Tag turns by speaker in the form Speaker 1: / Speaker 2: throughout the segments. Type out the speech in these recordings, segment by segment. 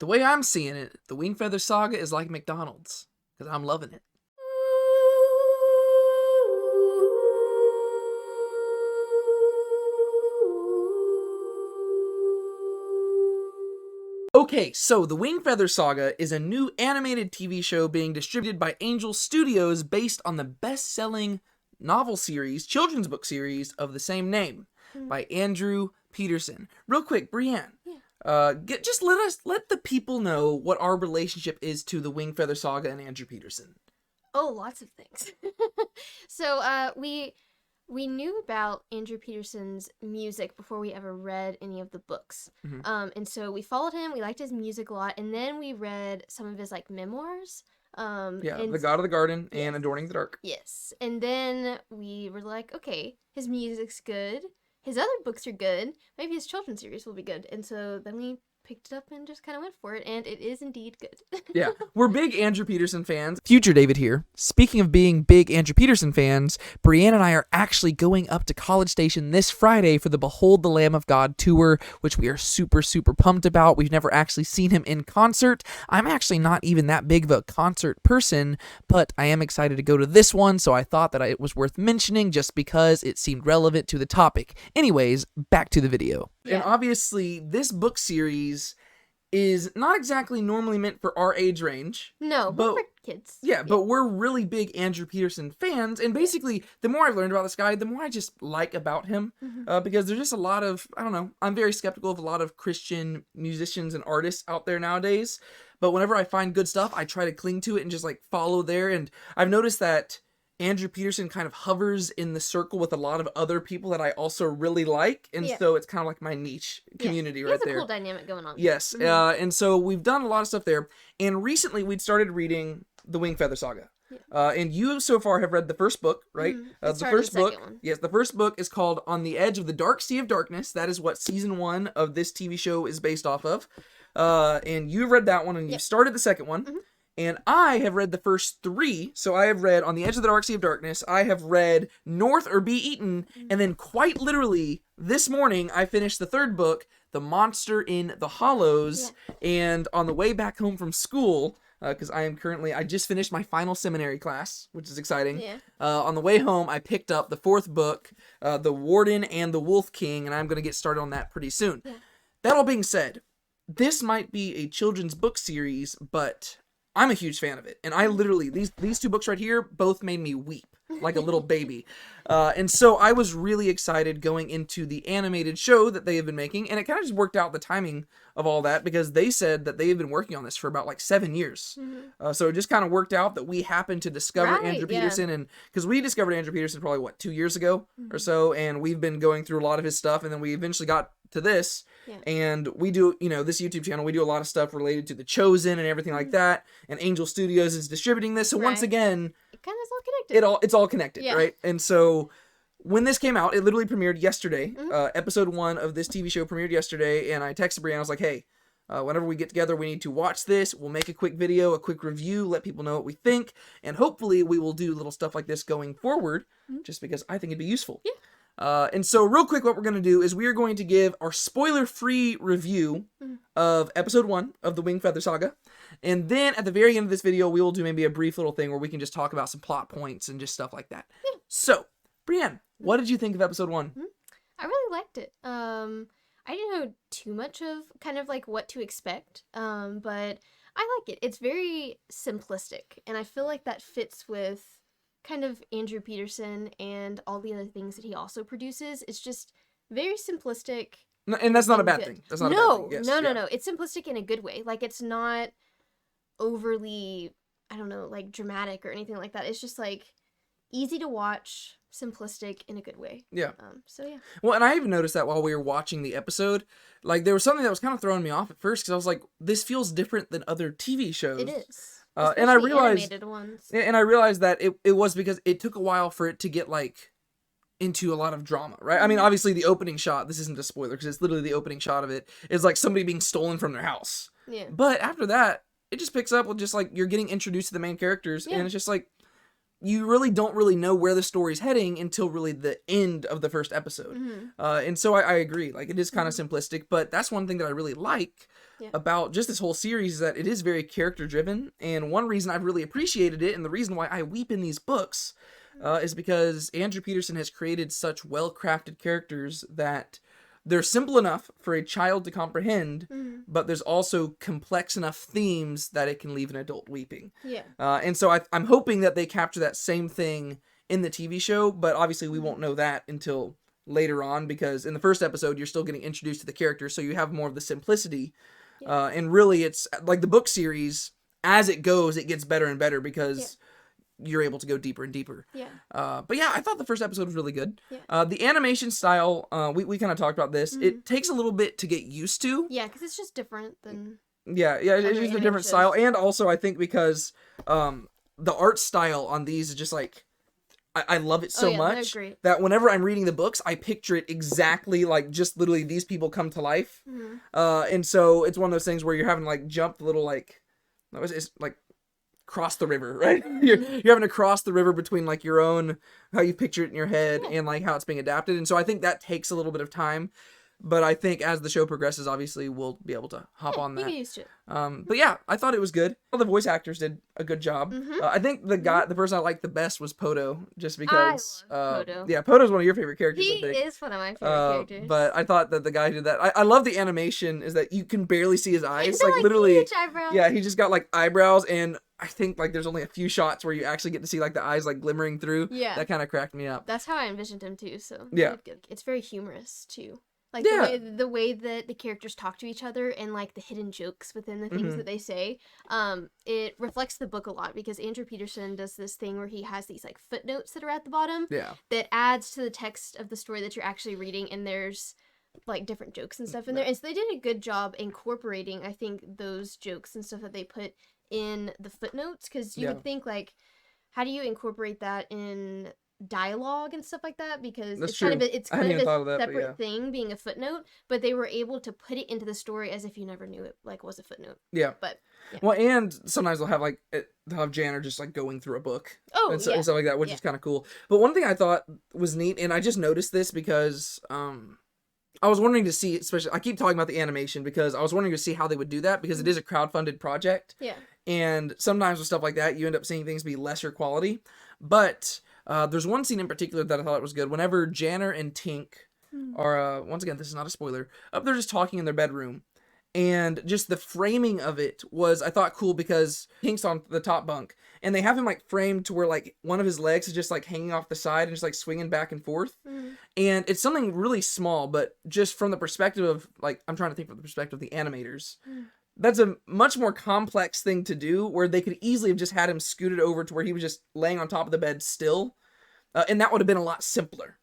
Speaker 1: The way I'm seeing it, the Wingfeather Saga is like McDonald's, because I'm loving it. Okay, so the Wingfeather Saga is a new animated TV show being distributed by Angel Studios based on the best-selling novel series, children's book series of the same name by Andrew Peterson. Real quick, Brienne, just let the people know what our relationship is to the Wingfeather Saga and Andrew Peterson.
Speaker 2: Oh, lots of things. So, we knew about Andrew Peterson's music before we ever read any of the books. And so we followed him, we liked his music a lot, and then we read some of his, like, memoirs.
Speaker 1: The God of the Garden and Adorning the Dark.
Speaker 2: Yes. And then we were like, okay, his music's good, his other books are good, maybe his children's series will be good. And so then we picked it up and just kind of went for it, and it is indeed good.
Speaker 1: Yeah, we're big Andrew Peterson fans. Future David here. Speaking of being big Andrew Peterson fans, Brienne and I are actually going up to College Station this Friday for the Behold the Lamb of God tour, which we are super, super pumped about. We've never actually seen him in concert. I'm actually not even that big of a concert person, but I am excited to go to this one, so I thought that it was worth mentioning just because it seemed relevant to the topic. Anyways, back to the video. Yeah. And obviously, this book series is not exactly normally meant for our age range.
Speaker 2: No, but for kids.
Speaker 1: Yeah, but we're really big Andrew Peterson fans, and basically, the more I've learned about this guy, the more I just like about him, because there's just a lot of, I don't know, I'm very skeptical of a lot of Christian musicians and artists out there nowadays, but whenever I find good stuff, I try to cling to it and just, like, follow there, and I've noticed that Andrew Peterson kind of hovers in the circle with a lot of other people that I also really like, and so it's kind of like my niche community right there.
Speaker 2: There's a cool dynamic going on.
Speaker 1: Yes, and so we've done a lot of stuff there, and recently we'd started reading the Wingfeather Saga, and you so far have read the first book, right? The first book, the first book is called On the Edge of the Dark Sea of Darkness. That is what season 1 of this TV show is based off of, and you've read that one, and you've started the second one. And I have read the first 3, so I have read On the Edge of the Dark Sea of Darkness, I have read North or Be Eaten, and then quite literally, this morning, I finished the third book, The Monster in the Hollows, and on the way back home from school, because I just finished my final seminary class, which is exciting. On the way home, I picked up the 4th book, The Warden and the Wolf King, and I'm going to get started on that pretty soon. That all being said, this might be a children's book series, but I'm a huge fan of it, and I literally, these 2 books right here both made me weep like a little baby, and so I was really excited going into the animated show that they have been making, and it kind of just worked out the timing of all that, because they said that they have been working on this for about like 7 years, so it just kind of worked out that we happened to discover Andrew Peterson, and because we discovered Andrew Peterson probably, 2 years ago or so, and we've been going through a lot of his stuff, and then we eventually got to this, and we do, this YouTube channel, we do a lot of stuff related to The Chosen and everything like that, and Angel Studios is distributing this, so once again,
Speaker 2: it kind of is all connected.
Speaker 1: It's all connected, right? And so, when this came out, it literally premiered yesterday, episode 1 of this TV show premiered yesterday, and I texted Brienne, I was like, hey, whenever we get together, we need to watch this, we'll make a quick video, a quick review, let people know what we think, and hopefully we will do little stuff like this going forward, just because I think it'd be useful. And so real quick, what we're going to do is we are going to give our spoiler-free review of episode 1 of the Wingfeather Saga. And then at the very end of this video, we will do maybe a brief little thing where we can just talk about some plot points and just stuff like that. So, Brienne, what did you think of episode 1?
Speaker 2: I really liked it. I didn't know too much of kind of like what to expect, but I like it. It's very simplistic, and I feel like that fits with kind of Andrew Peterson and all the other things that he also produces. It's just very simplistic.
Speaker 1: No, and that's not a bad thing. That's not a bad thing. Yes,
Speaker 2: no. It's simplistic in a good way. Like, it's not overly, I don't know, like dramatic or anything like that. It's just like easy to watch, simplistic in a good way. So yeah.
Speaker 1: Well, and I even noticed that while we were watching the episode, like there was something that was kind of throwing me off at first, because I was like, this feels different than other TV shows.
Speaker 2: It is.
Speaker 1: And I realized,
Speaker 2: ones.
Speaker 1: and I realized that it was because it took a while for it to get like into a lot of drama, right? I mean, obviously the opening shot, this isn't a spoiler because it's literally the opening shot of it, is like somebody being stolen from their house. But after that, it just picks up with just like you're getting introduced to the main characters, and it's just like you really don't really know where the story's heading until really the end of the first episode. And so I agree, like it is kind of simplistic, but that's one thing that I really like about just this whole series is that it is very character driven. And one reason I've really appreciated it, and the reason why I weep in these books, is because Andrew Peterson has created such well-crafted characters that they're simple enough for a child to comprehend, but there's also complex enough themes that it can leave an adult weeping.
Speaker 2: Yeah.
Speaker 1: And so I'm hoping that they capture that same thing in the TV show, but obviously we won't know that until later on, because in the first episode you're still getting introduced to the characters, so you have more of the simplicity. And really it's like the book series, as it goes, it gets better and better because you're able to go deeper and deeper. But yeah, I thought the first episode was really good. The animation style, we kind of talked about this. It takes a little bit to get used to.
Speaker 2: Yeah, because it's just different than...
Speaker 1: It's just a different style. And also I think because the art style on these is just like, I love it so much that whenever I'm reading the books, I picture it exactly like just literally these people come to life. And so it's one of those things where you're having to like jump the little like, it's like cross the river, right? You're having to cross the river between like your own, how you picture it in your head and like how it's being adapted. And so I think that takes a little bit of time. But I think as the show progresses, obviously, we'll be able to hop on that.
Speaker 2: You get used to it.
Speaker 1: But yeah, I thought it was good. All the voice actors did a good job. I think the person I liked the best was Poto, just because.
Speaker 2: I love Poto.
Speaker 1: Yeah, Poto's one of your favorite characters.
Speaker 2: He is one of my favorite characters.
Speaker 1: But I thought that the guy who did that. I love the animation. Is that you can barely see his eyes,
Speaker 2: They're,
Speaker 1: like literally.
Speaker 2: Huge eyebrows.
Speaker 1: Yeah, he just got like eyebrows, and I think like there's only a few shots where you actually get to see like the eyes like glimmering through.
Speaker 2: Yeah,
Speaker 1: that kind of cracked me up.
Speaker 2: That's how I envisioned him too. So
Speaker 1: yeah,
Speaker 2: it's very humorous too. Like the way that the characters talk to each other and like the hidden jokes within the things that they say, it reflects the book a lot because Andrew Peterson does this thing where he has these like footnotes that are at the bottom that adds to the text of the story that you're actually reading, and there's like different jokes and stuff in there. And so they did a good job incorporating, I think, those jokes and stuff that they put in the footnotes, because you would think like, how do you incorporate that in dialogue and stuff like that, because it's kind of a separate thing being a footnote, but they were able to put it into the story as if you never knew it like was a footnote. Well,
Speaker 1: and sometimes they'll have Janner just like going through a book and stuff like that, which is kind of cool. But one thing I thought was neat, and I just noticed this because I was wondering to see, especially I keep talking about the animation because I was wondering to see how they would do that, because it is a crowdfunded project, and sometimes with stuff like that you end up seeing things be lesser quality. But there's one scene in particular that I thought was good. Whenever Janner and Tink are, once again, this is not a spoiler, they're just talking in their bedroom. And just the framing of it was, I thought, cool, because Tink's on the top bunk. And they have him, like, framed to where, like, one of his legs is just, like, hanging off the side and just, like, swinging back and forth. And it's something really small, but just from the perspective of, like, I'm trying to think from the perspective of the animators. That's a much more complex thing to do, where they could easily have just had him scooted over to where he was just laying on top of the bed still. And that would have been a lot simpler.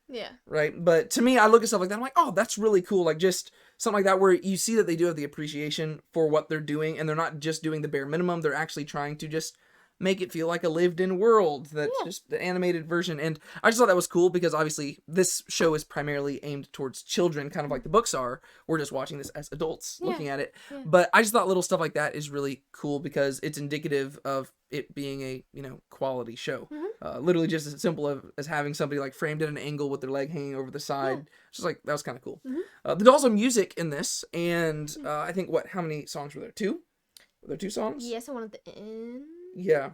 Speaker 1: Right? But to me, I look at stuff like that, I'm like, oh, that's really cool. Like, just something like that where you see that they do have the appreciation for what they're doing, and they're not just doing the bare minimum. They're actually trying to just make it feel like a lived-in world. That's just the animated version. And I just thought that was cool, because obviously this show is primarily aimed towards children, kind of like the books are. We're just watching this as adults looking at it. But I just thought little stuff like that is really cool, because it's indicative of it being a, quality show. Literally just as simple as having somebody like framed at an angle with their leg hanging over the side. Just like, that was kind of cool. There's also music in this, and I think, how many songs were there? 2? Were there 2 songs?
Speaker 2: Yes, and one at the end.
Speaker 1: Yeah.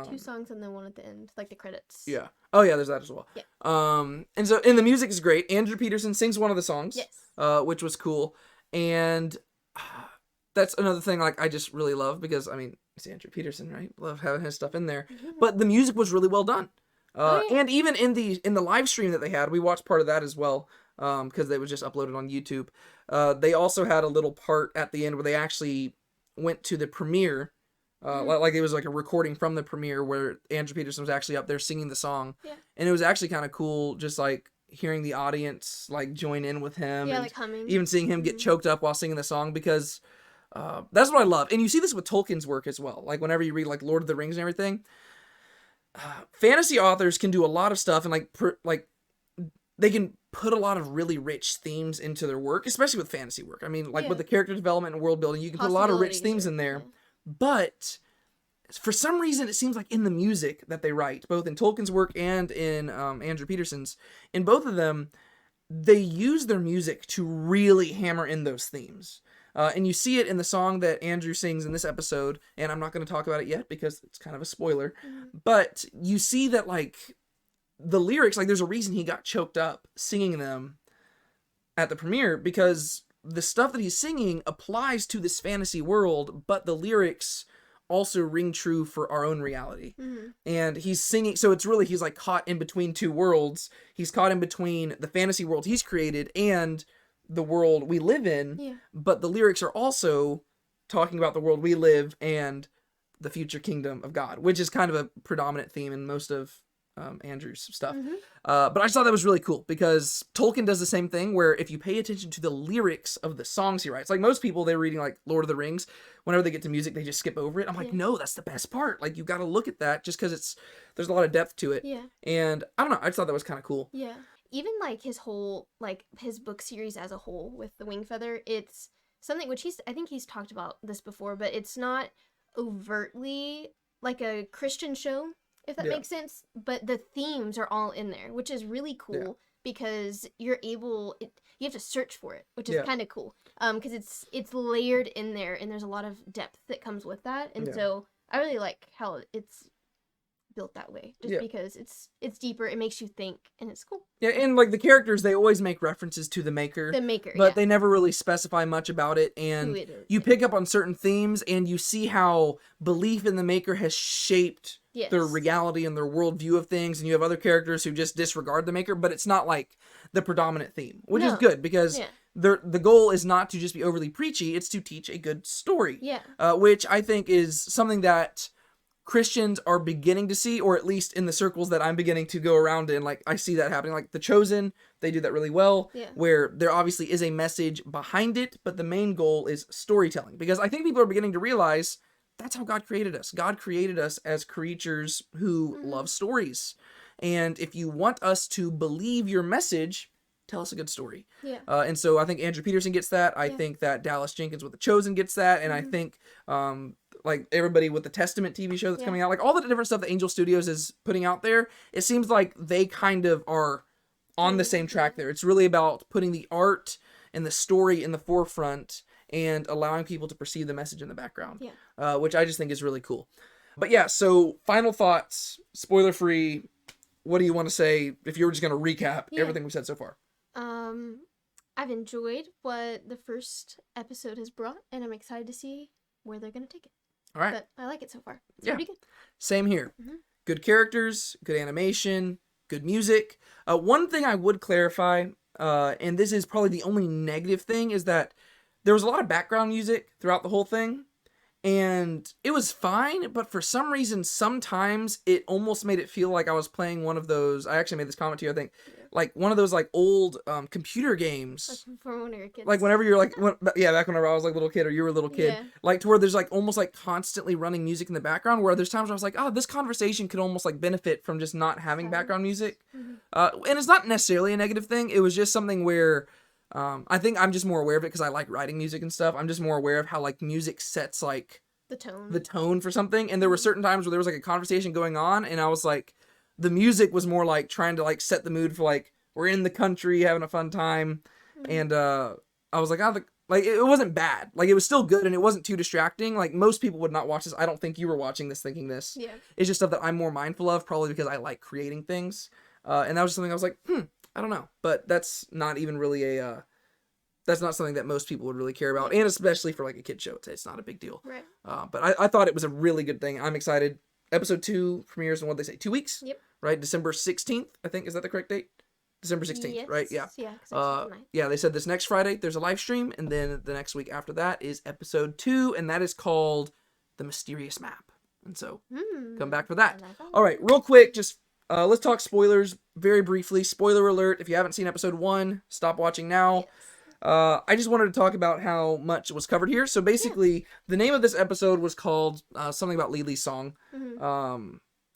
Speaker 2: 2 songs and then one at the end, like the credits.
Speaker 1: Yeah. Oh yeah, there's that as well. And the music is great. Andrew Peterson sings one of the songs. Which was cool. And that's another thing like I just really love, because it's Andrew Peterson, right? Love having his stuff in there. But the music was really well done. And even in the live stream that they had, we watched part of that as well, because it was just uploaded on YouTube. They also had a little part at the end where they actually went to the premiere. Like it was like a recording from the premiere where Andrew Peterson was actually up there singing the song. And it was actually kind of cool, just like hearing the audience like join in with him.
Speaker 2: And like humming.
Speaker 1: Even seeing him get choked up while singing the song, because that's what I love. And you see this with Tolkien's work as well. Like whenever you read like Lord of the Rings and everything, fantasy authors can do a lot of stuff, and like they can put a lot of really rich themes into their work, especially with fantasy work. With the character development and world building, you can put a lot of rich themes in there. But for some reason, it seems like in the music that they write, both in Tolkien's work and in Andrew Peterson's, in both of them, they use their music to really hammer in those themes. And you see it in the song that Andrew sings in this episode, and I'm not going to talk about it yet because it's kind of a spoiler, but you see that, like, the lyrics, like, there's a reason he got choked up singing them at the premiere, because the stuff that he's singing applies to this fantasy world, but the lyrics also ring true for our own reality. And he's singing, so it's really, he's like caught in between two worlds. He's caught in between the fantasy world he's created and the world we live in, but the lyrics are also talking about the world we live and the future kingdom of God, which is kind of a predominant theme in most of Andrew's stuff. But I just thought that was really cool, because Tolkien does the same thing, where if you pay attention to the lyrics of the songs he writes, like most people, they're reading like Lord of the Rings, whenever they get to music, they just skip over it. I'm like, no, that's the best part. Like, you got to look at that, just because there's a lot of depth to it. And I don't know, I just thought that was kind of cool.
Speaker 2: Even like his whole, like his book series as a whole with the Wingfeather, it's something which I think he's talked about this before, but it's not overtly like a Christian show, if that makes sense, but the themes are all in there, which is really cool, because you have to search for it, which is kind of cool, because it's layered in there, and there's a lot of depth that comes with that, and so I really like how it's built that way, just because it's deeper, it makes you think, and it's cool.
Speaker 1: And like the characters, they always make references to the maker, but they never really specify much about it, and you pick up on certain themes, and you see how belief in the maker has shaped their reality and their worldview of things, and you have other characters who just disregard the maker, but it's not like the predominant theme, which is good, because the goal is not to just be overly preachy, it's to teach a good story, which I think is something that Christians are beginning to see, or at least in the circles that I'm beginning to go around in, like, I see that happening. Like The Chosen, they do that really well, where there obviously is a message behind it, but the main goal is storytelling, because I think people are beginning to realize that's how God created us. God created us as creatures who love stories. And if you want us to believe your message, tell us a good story. And so I think Andrew Peterson gets that. I think that Dallas Jenkins with The Chosen gets that. And I think like everybody with the Testament TV show that's coming out, like all the different stuff that Angel Studios is putting out there, it seems like they kind of are on the same track there. It's really about putting the art and the story in the forefront and allowing people to perceive the message in the background, which I just think is really cool. But yeah, so final thoughts, spoiler free. What do you want to say if you were just going to recap everything we've said so far?
Speaker 2: I've enjoyed what the first episode has brought, and I'm excited to see where they're going to take it.
Speaker 1: All right.
Speaker 2: But I like it so far. It's pretty good.
Speaker 1: Same here. Good characters, good animation, good music. One thing I would clarify, and this is probably the only negative thing, is that there was a lot of background music throughout the whole thing, and it was fine, but for some reason, sometimes it almost made it feel like I was playing one of those, I actually made this comment to you, I think, like one of those like old computer games.
Speaker 2: Like from when we were kids.
Speaker 1: Like whenever you're like, back whenever I was like a little kid or you were a little kid. Like to where there's like almost like constantly running music in the background, where there's times where I was like, oh, this conversation could almost like benefit from just not having background music. And it's not necessarily a negative thing. It was just something where I think I'm just more aware of it because I like writing music and stuff. I'm just more aware of how like music sets like the tone for something. And there were certain times where there was like a conversation going on and I was like, the music was more like trying to like set the mood for like, we're in the country having a fun time. And I was like, oh, like it wasn't bad. Like it was still good and it wasn't too distracting. Like most people would not watch this. I don't think you were watching this thinking this. It's just stuff that I'm more mindful of, probably because I like creating things. And that was just something I was like, I don't know. But that's not even really that's not something that most people would really care about. And especially for like a kid show, it's not a big deal.
Speaker 2: Right.
Speaker 1: But I thought it was a really good thing. I'm excited. Episode 2 premieres in, what they say, 2 weeks?
Speaker 2: Yep.
Speaker 1: Right? December 16th, I think. Is that the correct date? December 16th,
Speaker 2: yes.
Speaker 1: right? Yeah.
Speaker 2: Yeah,
Speaker 1: they said this next Friday there's a live stream, and then the next week after that is episode 2, and that is called The Mysterious Map. And so, come back for that. All right, real quick, just let's talk spoilers very briefly. Spoiler alert, if you haven't seen episode 1, stop watching now. I just wanted to talk about how much was covered here. So basically, the name of this episode was called something about Leeli's song.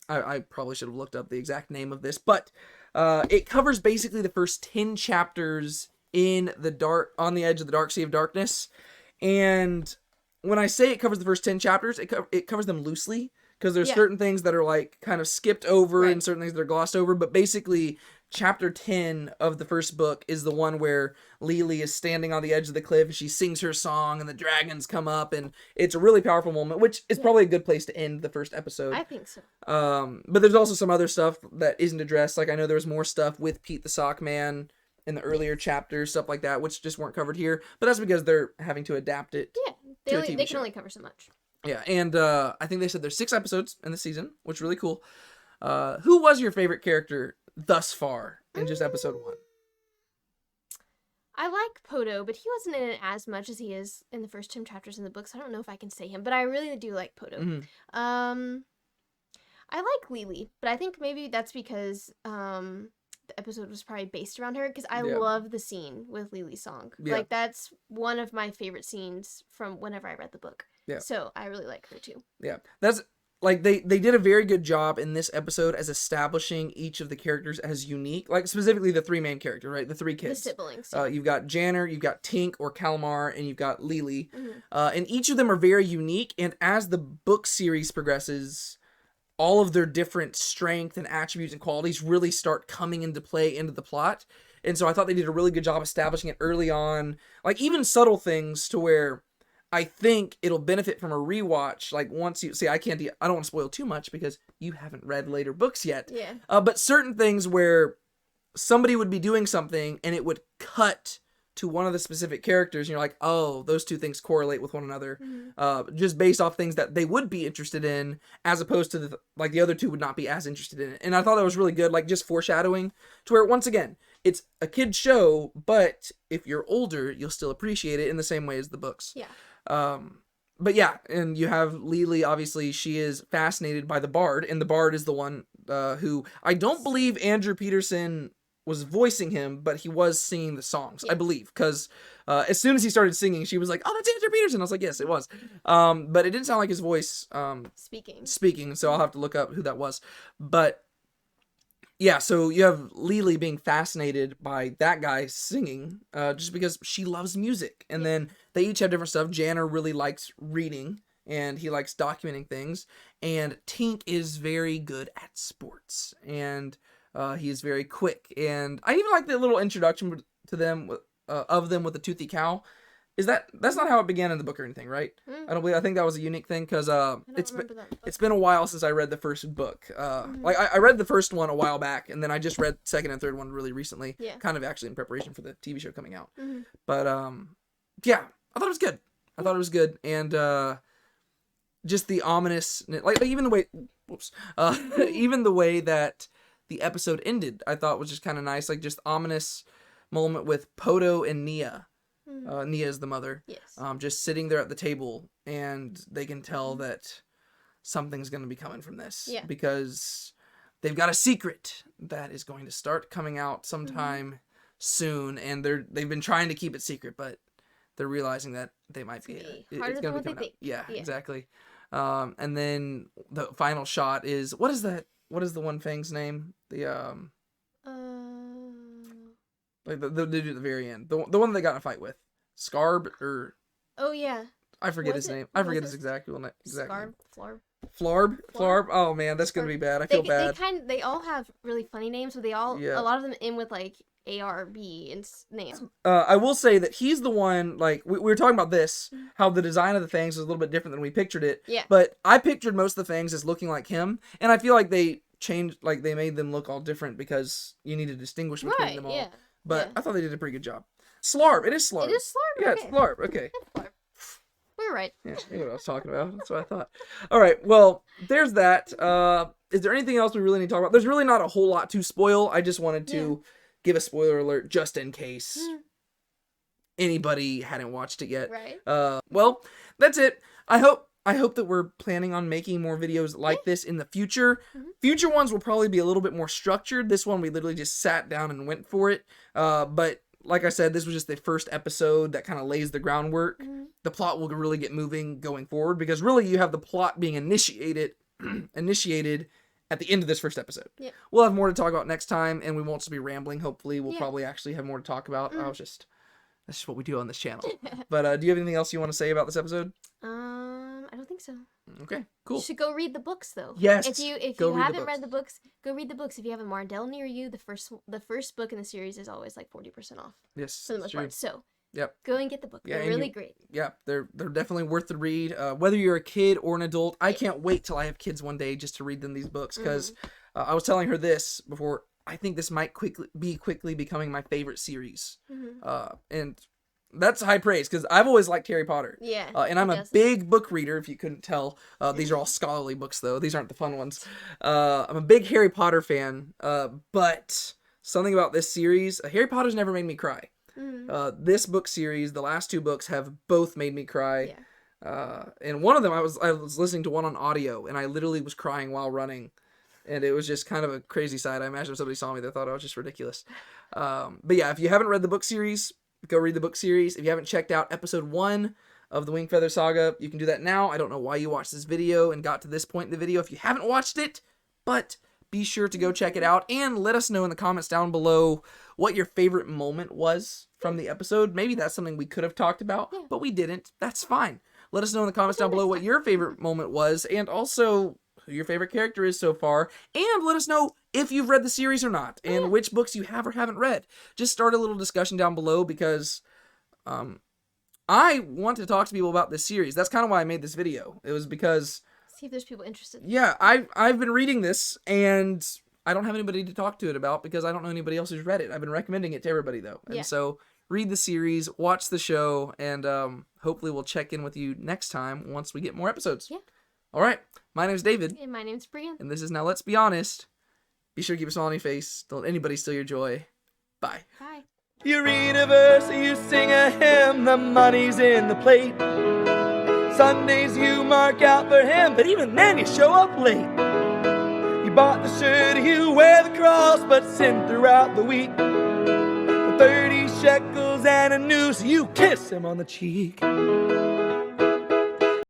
Speaker 1: I probably should have looked up the exact name of this, but it covers basically the first 10 chapters in on the edge of the dark sea of darkness. And when I say it covers the first 10 chapters, it covers them loosely, because there's certain things that are like kind of skipped over and certain things that are glossed over. But basically, chapter 10 of the first book is the one where Leeli is standing on the edge of the cliff and she sings her song and the dragons come up, and it's a really powerful moment, which is probably a good place to end the first episode.
Speaker 2: I think so.
Speaker 1: But there's also some other stuff that isn't addressed. Like, I know there was more stuff with Pete the Sock Man in the earlier chapters, stuff like that, which just weren't covered here. But that's because they're having to adapt it.
Speaker 2: Yeah, they can only cover so much.
Speaker 1: Yeah, and I think they said there's 6 episodes in the season, which is really cool. Who was your favorite character thus far in just episode 1?
Speaker 2: I like Poto, but he wasn't in it as much as he is in the first 10 chapters in the book, so I don't know if I can say him, but I really do like Poto.
Speaker 1: Mm-hmm.
Speaker 2: I like Leeli, but I think maybe that's because the episode was probably based around her, because I love the scene with Leeli's song.
Speaker 1: Yeah.
Speaker 2: Like, that's one of my favorite scenes from whenever I read the book.
Speaker 1: Yeah.
Speaker 2: So I really like her too.
Speaker 1: Yeah. That's, like, they did a very good job in this episode as establishing each of the characters as unique. Like, specifically the 3 main characters, right? The 3 kids.
Speaker 2: The siblings.
Speaker 1: You've got Janner, you've got Tink or Calamar, and you've got Leeli.
Speaker 2: Mm-hmm.
Speaker 1: And each of them are very unique, and as the book series progresses, all of their different strength and attributes and qualities really start coming into play into the plot. And so I thought they did a really good job establishing it early on. Like, even subtle things to where I think it'll benefit from a rewatch. Like, once you see, I don't want to spoil too much because you haven't read later books yet.
Speaker 2: Yeah.
Speaker 1: But certain things where somebody would be doing something and it would cut to one of the specific characters, and you're like, oh, those 2 things correlate with one another, just based off things that they would be interested in, as opposed to the other 2 would not be as interested in it. And I thought that was really good, like, just foreshadowing to where, once again, it's a kid's show, but if you're older, you'll still appreciate it in the same way as the books.
Speaker 2: Yeah.
Speaker 1: But yeah, and you have Leeli, obviously, she is fascinated by the Bard, and the Bard is the one who, I don't believe Andrew Peterson was voicing him, but he was singing the songs, I believe, because as soon as he started singing, she was like, oh, that's Andrew Peterson. I was like, yes, it was. But it didn't sound like his voice speaking, so I'll have to look up who that was. But yeah, so you have Leeli being fascinated by that guy singing, just because she loves music. And then they each have different stuff. Janner really likes reading, and he likes documenting things. And Tink is very good at sports, and he is very quick. And I even like the little introduction to them of them with the toothy cow. That's not how it began in the book or anything, right? I think that was a unique thing, because it's been a while since I read the first book. Like, I read the first one a while back, and then I just read second and third one really recently, kind of actually in preparation for the TV show coming out. But yeah, I thought it was good. And just the ominous, like even the way even the way that the episode ended, I thought was just kind of nice. Like, just ominous moment with Poto and Nia. Nia is the mother.
Speaker 2: Yes.
Speaker 1: Just sitting there at the table, and they can tell that something's going to be coming from this.
Speaker 2: Yeah.
Speaker 1: Because they've got a secret that is going to start coming out sometime soon, and they've been trying to keep it secret, but they're realizing that they might be it's going to be coming out. Yeah, exactly. And then the final shot is, what is that? What is the one Fang's name? Like the dude at the very end. The one they got in a fight with. Scarb, or...
Speaker 2: Oh, yeah.
Speaker 1: I forget his name. I forget his exact name.
Speaker 2: Flarb?
Speaker 1: Flarb? Oh, man, that's going to be bad. I feel bad.
Speaker 2: They all have really funny names, but a lot of them end with, like, ARB and names.
Speaker 1: I will say that he's the one, like, we were talking about this, how the design of the fangs was a little bit different than we pictured it.
Speaker 2: Yeah.
Speaker 1: But I pictured most of the fangs as looking like him, and I feel like they changed, like, they made them look all different because you need to distinguish between them all. Yeah. But I thought they did a pretty good job. Slarb. It is Slarb.
Speaker 2: It is Slarb.
Speaker 1: Yeah, it's Slarb. Okay.
Speaker 2: It's Slarb. We were right.
Speaker 1: Yeah, I knew what I was talking about. That's what I thought. All right. Well, there's that. Is there anything else we really need to talk about? There's really not a whole lot to spoil. I just wanted to give a spoiler alert just in case anybody hadn't watched it yet.
Speaker 2: Right.
Speaker 1: Well, that's it. I hope that we're planning on making more videos like this in the future. Future ones will probably be a little bit more structured. This one, we literally just sat down and went for it. But like I said, this was just the first episode that kind of lays the groundwork. The plot will really get moving going forward, because really you have the plot being initiated at the end of this first episode. Yeah. We'll have more to talk about next time, and we won't just be rambling. Hopefully, we'll probably actually have more to talk about. I was just That's just what we do on this channel. But do you have anything else you want to say about this episode?
Speaker 2: I don't think so.
Speaker 1: Okay, cool.
Speaker 2: You should go read the books though.
Speaker 1: Yes.
Speaker 2: If you haven't read the books, go read the books. If you have a Mardell near you, the first book in the series is always like 40% off.
Speaker 1: Yes,
Speaker 2: for the most part. So
Speaker 1: yep.
Speaker 2: Go and get the book.
Speaker 1: Yeah,
Speaker 2: they're really great.
Speaker 1: Yeah, they're definitely worth the read. Whether you're a kid or an adult, I can't wait till I have kids one day just to read them these books, because I was telling her this before. I think this might quickly becoming my favorite series. And that's high praise, because I've always liked Harry Potter.
Speaker 2: Yeah.
Speaker 1: And I'm a big book reader, if you couldn't tell. These are all scholarly books, though. These aren't the fun ones. I'm a big Harry Potter fan, but something about this series, Harry Potter's never made me cry. This book series, the last 2 books, have both made me cry. Yeah. And one of them, I was listening to one on audio, and I literally was crying while running. And it was just kind of a crazy sight. I imagine if somebody saw me, they thought I was just ridiculous. But yeah, if you haven't read the book series, go read the book series. If you haven't checked out episode 1 of the Wingfeather Saga, you can do that now. I don't know why you watched this video and got to this point in the video if you haven't watched it, but be sure to go check it out and let us know in the comments down below what your favorite moment was from the episode. Maybe that's something we could have talked about, but we didn't. That's fine. Let us know in the comments down below what your favorite moment was, and also who your favorite character is so far, and let us know if you've read the series or not, and which books you have or haven't read. Just start a little discussion down below, because I want to talk to people about this series. That's kind of why I made this video. It was because...
Speaker 2: See if there's people interested.
Speaker 1: Yeah, I've been reading this, and I don't have anybody to talk to it about, because I don't know anybody else who's read it. I've been recommending it to everybody, though. And so, read the series, watch the show, and hopefully we'll check in with you next time once we get more episodes. Yeah. All right, my name's David.
Speaker 2: And my name's Brienne.
Speaker 1: And this is Now Let's Be Honest. Be sure to keep a smile on your face. Don't let anybody steal your joy. Bye.
Speaker 2: Bye.
Speaker 3: You read a verse, you sing a hymn, the money's in the plate. Sundays you mark out for him, but even then you show up late. You bought the shirt, you wear the cross, but sin throughout the week. For 30 shekels and a noose, you kiss him on the cheek.